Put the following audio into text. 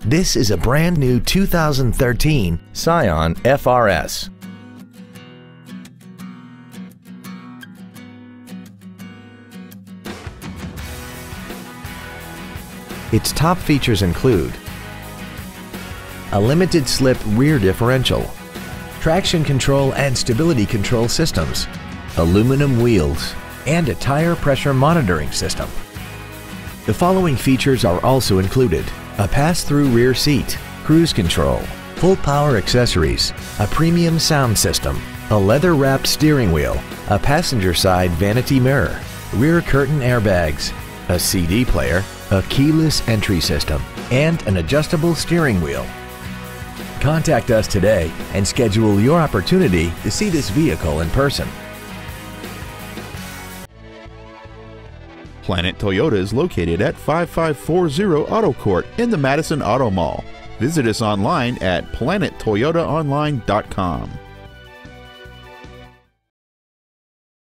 This is a brand new 2013 Scion FRS. Its top features include a limited slip rear differential, traction control and stability control systems, aluminum wheels, and a tire pressure monitoring system. The following features are also included: a pass-through rear seat, cruise control, full power accessories, a premium sound system, a leather-wrapped steering wheel, a passenger side vanity mirror, rear curtain airbags, a CD player, a keyless entry system, and an adjustable steering wheel. Contact us today and schedule your opportunity to see this vehicle in person. Planet Toyota is located at 5540 Auto Court in the Madison Auto Mall. Visit us online at planettoyotaonline.com.